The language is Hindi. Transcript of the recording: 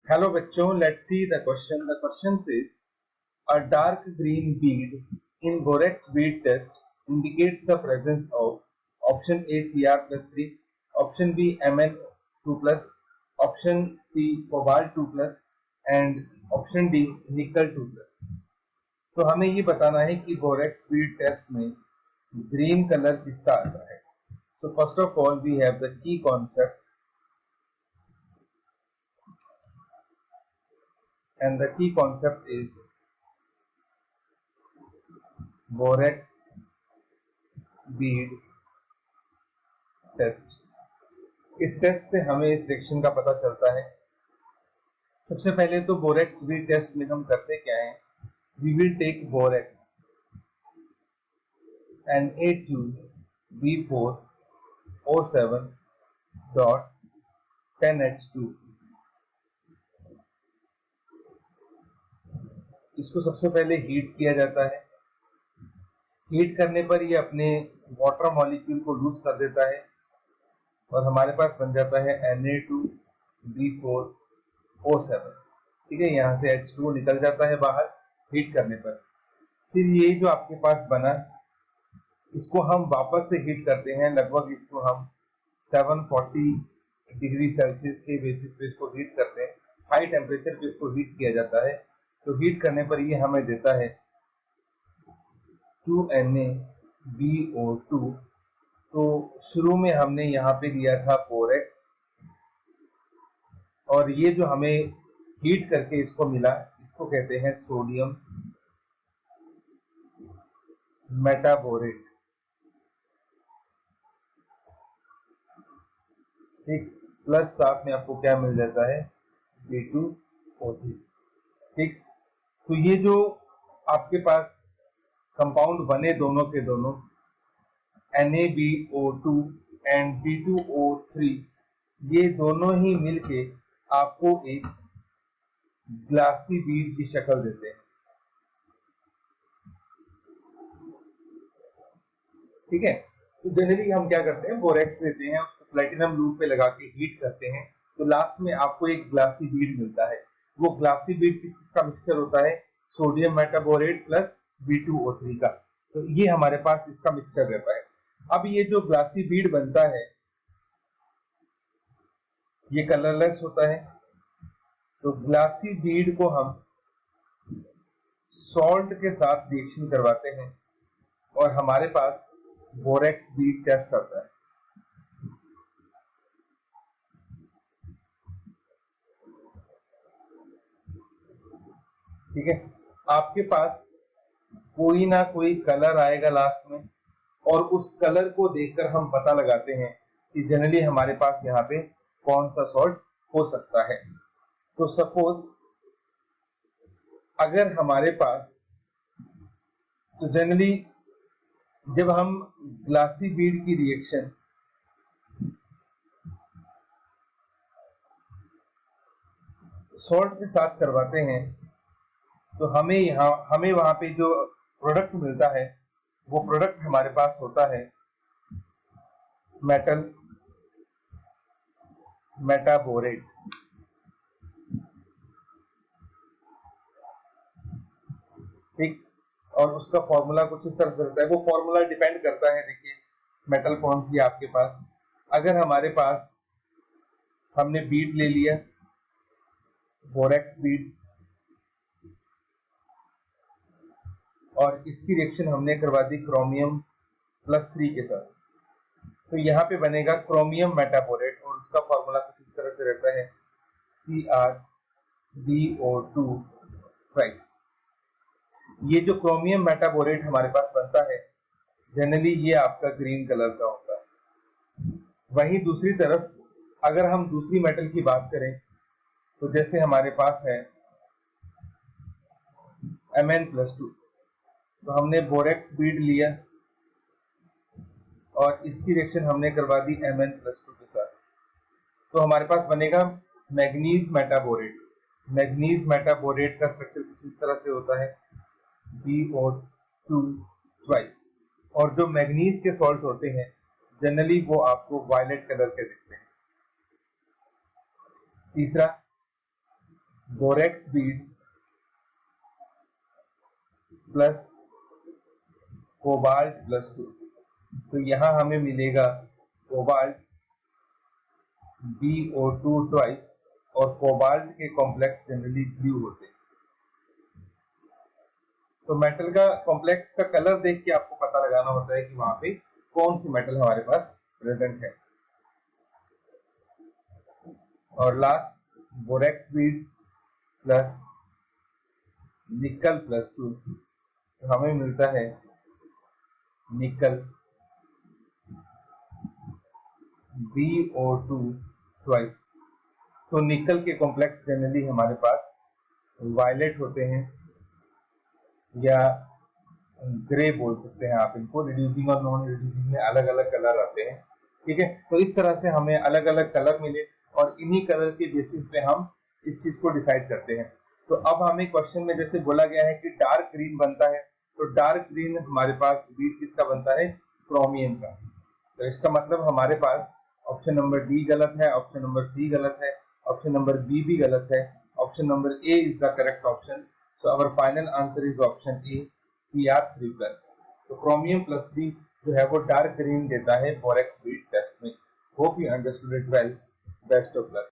हेलो बच्चों, let's see the question. The question says a dark green bead in borax bead test indicates the presence of option A Cr plus 3, option B Mn 2 plus, option C cobalt 2 plus and option D nickel 2 plus. तो हमें ये बताना है कि बोरेक्स बीड टेस्ट में ग्रीन कलर किसका आता है. So first of all we have the key concept, and the key concept is borax bead test. इस टेस्ट से हमें इस रिएक्शन का पता चलता है. सबसे पहले तो बोरेक्स बीड टेस्ट में हम करते क्या है, we will take borax Na2B4O7.10H2. इसको सबसे पहले हीट किया जाता है. हीट करने पर ये अपने वाटर मॉलिक्यूल को लूज कर देता है और हमारे पास बन जाता है Na2B4O7. ठीक है, यहाँ से H2O निकल जाता है बाहर हीट करने पर. फिर ये जो आपके पास बना, इसको हम वापस से हीट करते हैं. लगभग इसको हम 740 डिग्री सेल्सियस के बेसिस पे इसको हीट करते हैं. हाई टेम्परेचर पे इसको हीट किया जाता है. तो हीट करने पर ये हमें देता है 2Na BO2. तो शुरू में हमने यहाँ पे लिया था बोरेक्स, और ये जो हमें हीट करके इसको मिला, इसको कहते हैं सोडियम मेटाबोरेट. ठीक, प्लस साथ में आपको क्या मिल जाता है, B2O3. ठीक, तो ये जो आपके पास कंपाउंड बने दोनों के दोनों NaBO2 एंड B2O3, ये दोनों ही मिलके आपको एक ग्लासी बीड की शक्ल देते हैं. ठीक है, तो जनरली हम क्या करते हैं, बोरेक्स लेते हैं, उसको प्लेटिनम लूप पे लगा के हीट करते हैं, तो लास्ट में आपको एक ग्लासी बीड मिलता है. वो ग्लासी बीड किसका मिक्सचर होता है, सोडियम मेटाबोरेट प्लस B2O3 का. तो ये हमारे पास इसका मिक्सचर रहता है. अब ये जो ग्लासी बीड बनता है ये कलरलेस होता है. तो ग्लासी बीड को हम सॉल्ट के साथ रिएक्शन करवाते हैं और हमारे पास बोरेक्स बीड टेस्ट आता है. ठीक है, आपके पास कोई ना कोई कलर आएगा लास्ट में, और उस कलर को देखकर हम पता लगाते हैं कि जनरली हमारे पास यहाँ पे कौन सा सॉल्ट हो सकता है. तो सपोज अगर हमारे पास, तो जनरली जब हम ग्लासी बीड की रिएक्शन सॉल्ट के साथ करवाते हैं, तो हमें वहां पे जो प्रोडक्ट मिलता है, वो प्रोडक्ट हमारे पास होता है मेटल मेटाबोरेट. ठीक, और उसका फॉर्मूला कुछ इस तरह से रहता है. वो फॉर्मूला डिपेंड करता है, देखिए मेटल कौन सी है आपके पास. अगर हमारे पास हमने बीड ले लिया, बोरेक्स बीड, और इसकी रिएक्शन हमने करवा दी क्रोमियम +3 के साथ, तो यहाँ पे बनेगा क्रोमियम मेटाबोरेट, और उसका फॉर्मूला कुछ इस तरह से रहता है CrBO2. ये जो क्रोमियम मेटाबोरेट हमारे पास बनता है, जनरली ये आपका ग्रीन कलर का होता है. वहीं दूसरी तरफ अगर हम दूसरी मेटल की बात करें, तो जैसे हमारे पास है Mn+2, तो हमने बोरेक्स बीड लिया और इसकी रिएक्शन हमने करवा दी Mn+2 के साथ, तो हमारे पास बनेगा मैग्नीज मेटाबोरेट. मैग्नीज मेटाबोरेट का स्ट्रक्चर कुछ इस तरह से होता है BO2 ट्वाइस, और जो मैग्नीज के सॉल्ट होते हैं जनरली वो आपको वायलेट कलर के दिखते हैं. तीसरा, borax bead plus cobalt plus 2। तो यहाँ हमें मिलेगा कोबाल्ट BO2 ट्वाइस, और कोबाल्ट के कॉम्प्लेक्स जनरली ब्लू होते हैं। तो मेटल का कॉम्प्लेक्स का कलर देख के आपको पता लगाना होता है कि वहां पे कौन सी मेटल हमारे पास प्रेजेंट है। और last borax bead plus nickel plus 2, तो हमें मिलता है निकल BO2 ट्वाइस। तो निकल के कॉम्प्लेक्स जनरली हमारे पास वायलेट होते हैं, या ग्रे बोल सकते हैं आप इनको। रिड्यूसिंग और नॉन रिड्यूसिंग में अलग अलग कलर आते हैं, ठीक है। तो इस तरह से हमें अलग अलग कलर मिले, और इन्हीं कलर के बेसिस पे हम इस चीज को डिसाइड करते हैं। तो अब हमें क्वेश्चन में जैसे बोला गया है कि डार्क ग्रीन बनता है, तो डार्क ग्रीन हमारे पास बीड किसका बनता है, क्रोमियम का। तो इसका मतलब हमारे पास ऑप्शन नंबर डी गलत है, ऑप्शन नंबर सी गलत है, ऑप्शन नंबर बी भी गलत है, option number A is the correct option. So our final answer is option A, Cr3 प्लस। तो क्रोमियम प्लस 3 जो है वो डार्क ग्रीन देता है बोरेक्स बीड टेस्ट में। Hope you understood it well. Best of luck.